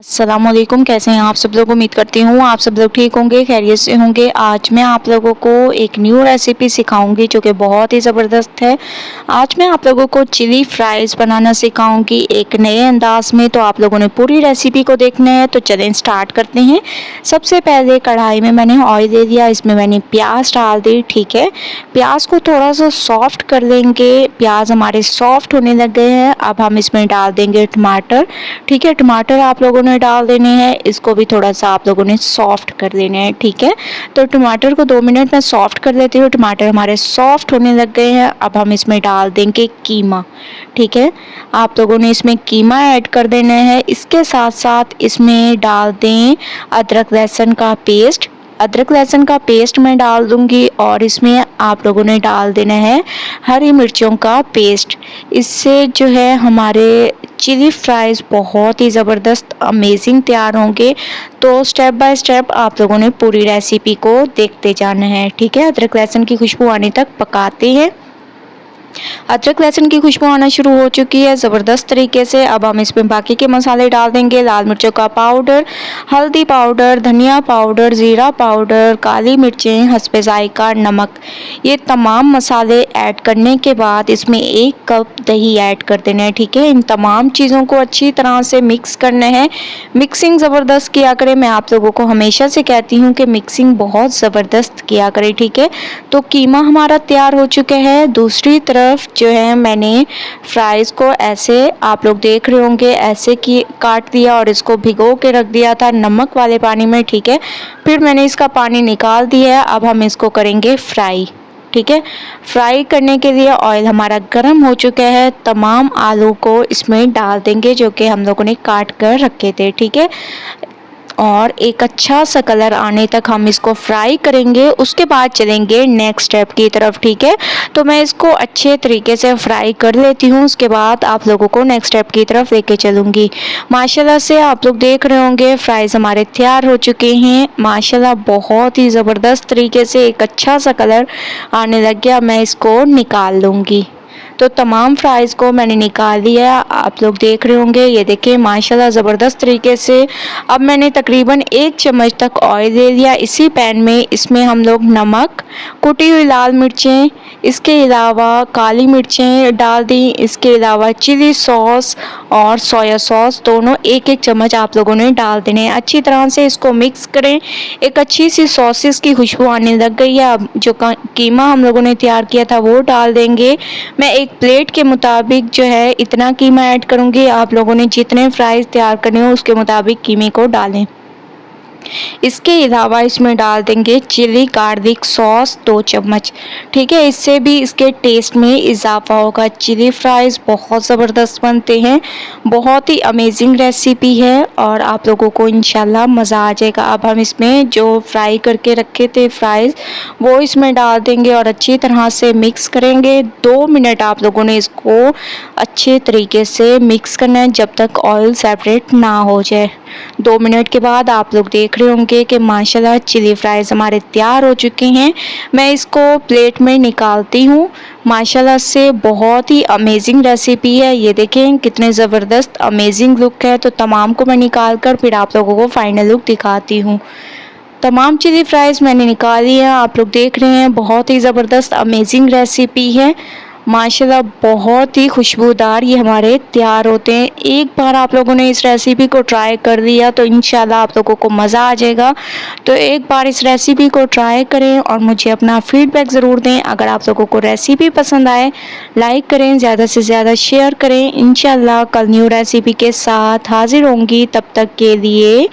अस्सलामुअलैकुम, कैसे हैं आप सब लोग। उम्मीद करती हूँ आप सब लोग ठीक होंगे, खैरियत से होंगे। आज मैं आप लोगों को एक न्यू रेसिपी सिखाऊंगी जो कि बहुत ही ज़बरदस्त है। आज मैं आप लोगों को चिली फ्राइज़ बनाना सिखाऊंगी एक नए अंदाज में। तो आप लोगों ने पूरी रेसिपी को देखना है, तो चलें स्टार्ट करते हैं। सबसे पहले कढ़ाई में मैंने ऑयल ले लिया, इसमें मैंने प्याज डाल दी। ठीक है, प्याज को थोड़ा सा सॉफ्ट कर लेंगे। प्याज हमारे सॉफ्ट होने लग गए हैं। अब हम इसमें डाल देंगे टमाटर। ठीक है, टमाटर आप लोगों ने डाल देने हैं, इसको भी थोड़ा सा आप लोगों ने सॉफ्ट कर देना है। ठीक है, तो टमाटर को 2 मिनट में सॉफ्ट कर लेती हूँ। टमाटर हमारे सॉफ्ट होने लग गए हैं। अब हम इसमें डाल देंगे कीमा। ठीक है, आप लोगों ने इसमें कीमा ऐड कर देना है। इसके साथ साथ इसमें डाल दें अदरक लहसुन का पेस्ट। अदरक लहसुन का पेस्ट मैं डाल दूंगी और इसमें आप लोगों ने डाल देना है हरी मिर्चों का पेस्ट। इससे जो है हमारे चिली फ्राइज़ बहुत ही ज़बरदस्त अमेजिंग तैयार होंगे। तो स्टेप बाय स्टेप आप लोगों ने पूरी रेसिपी को देखते जाना है। ठीक है, अदरक लहसुन की खुशबू आने तक पकाते हैं। अदरक लहसुन की खुशबू आना शुरू हो चुकी है ज़बरदस्त तरीके से। अब हम इसमें बाकी के मसाले डाल देंगे। लाल मिर्चों का पाउडर, हल्दी पाउडर, धनिया पाउडर, ज़ीरा पाउडर, काली मिर्चें, हस्बे ज़ायका नमक। ये तमाम मसाले ऐड करने के बाद इसमें 1 कप दही ऐड कर देना है। ठीक है, इन तमाम चीज़ों को अच्छी तरह से मिक्स करना है। मिक्सिंग ज़बरदस्त किया करें। मैं आप लोगों को हमेशा से कहती हूँ कि मिक्सिंग बहुत ज़बरदस्त किया करें। ठीक है, तो कीमा हमारा तैयार हो चुका है। दूसरी तरफ जो है मैंने फ्राइज़ को ऐसे आप लोग देख रहे होंगे ऐसे कि काट दिया और इसको भिगो के रख दिया था नमक वाले पानी में। ठीक है, फिर मैंने इसका पानी निकाल दिया है। अब हम इसको करेंगे फ्राई। ठीक है, फ्राई करने के लिए ऑयल हमारा गर्म हो चुका है। तमाम आलू को इसमें डाल देंगे जो कि हम लोगों ने काट कर रखे थे। ठीक है, और एक अच्छा सा कलर आने तक हम इसको फ्राई करेंगे। उसके बाद चलेंगे नेक्स्ट स्टेप की तरफ। ठीक है, तो मैं इसको अच्छे तरीके से फ्राई कर लेती हूँ। उसके बाद आप लोगों को नेक्स्ट स्टेप की तरफ लेके चलूँगी। माशाल्लाह से आप लोग देख रहे होंगे फ्राइज़ हमारे तैयार हो चुके हैं। माशाल्लाह बहुत ही ज़बरदस्त तरीके से एक अच्छा सा कलर आने लग गया। मैं इसको निकाल लूँगी। तो तमाम फ्राइज़ को मैंने निकाल लिया। आप लोग देख रहे होंगे, ये देखिए माशाल्लाह ज़बरदस्त तरीके से। अब मैंने तकरीबन 1 चम्मच तक ऑयल ले लिया इसी पैन में। इसमें हम लोग नमक, कुटी हुई लाल मिर्चें, इसके अलावा काली मिर्चें डाल दी। इसके अलावा चिली सॉस और सोया सॉस दोनों 1-1 चम्मच आप लोगों ने डाल देने हैं। अच्छी तरह से इसको मिक्स करें। एक अच्छी सी सॉसेस की खुशबू आने लग गई है। अब जो कीमा हम लोगों ने तैयार किया था वो डाल देंगे। मैं एक प्लेट के मुताबिक जो है इतना कीमा ऐड करूँगी। आप लोगों ने जितने फ्राइज़ तैयार करने हो उसके मुताबिक कीमे को डालें। इसके अलावा इसमें डाल देंगे चिली गार्लिक सॉस 2 चम्मच। ठीक है, इससे भी इसके टेस्ट में इजाफा होगा। चिली फ्राइज़ बहुत ज़बरदस्त बनते हैं। बहुत ही अमेजिंग रेसिपी है और आप लोगों को इंशाल्लाह मज़ा आ जाएगा। अब हम इसमें जो फ्राई करके रखे थे फ्राइज़ वो इसमें डाल देंगे और अच्छी तरह से मिक्स करेंगे। 2 मिनट आप लोगों ने इसको अच्छे तरीके से मिक्स करना है जब तक ऑयल सेपरेट ना हो जाए। 2 मिनट के बाद आप लोग देख रहे होंगे कि माशाल्लाह चिली फ्राइज़ हमारे तैयार हो चुके हैं। मैं इसको प्लेट में निकालती हूँ। माशाल्लाह से बहुत ही अमेजिंग रेसिपी है। ये देखें कितने ज़बरदस्त अमेजिंग लुक है। तो तमाम को मैं निकाल कर फिर आप लोगों को फाइनल लुक दिखाती हूँ। तमाम चिली फ्राइज़ मैंने निकाली है। आप लोग देख रहे हैं बहुत ही ज़बरदस्त अमेजिंग रेसिपी है। माशाल्लाह बहुत ही खुशबूदार ये हमारे तैयार होते हैं। एक बार आप लोगों ने इस रेसिपी को ट्राई कर लिया तो इंशाल्लाह आप लोगों को मज़ा आ जाएगा। तो एक बार इस रेसिपी को ट्राई करें और मुझे अपना फीडबैक ज़रूर दें। अगर आप लोगों को रेसिपी पसंद आए लाइक करें, ज़्यादा से ज़्यादा शेयर करें। इंशाल्लाह कल न्यू रेसिपी के साथ हाज़िर होंगी। तब तक के लिए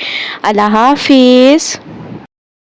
अल्लाह हाफिज़।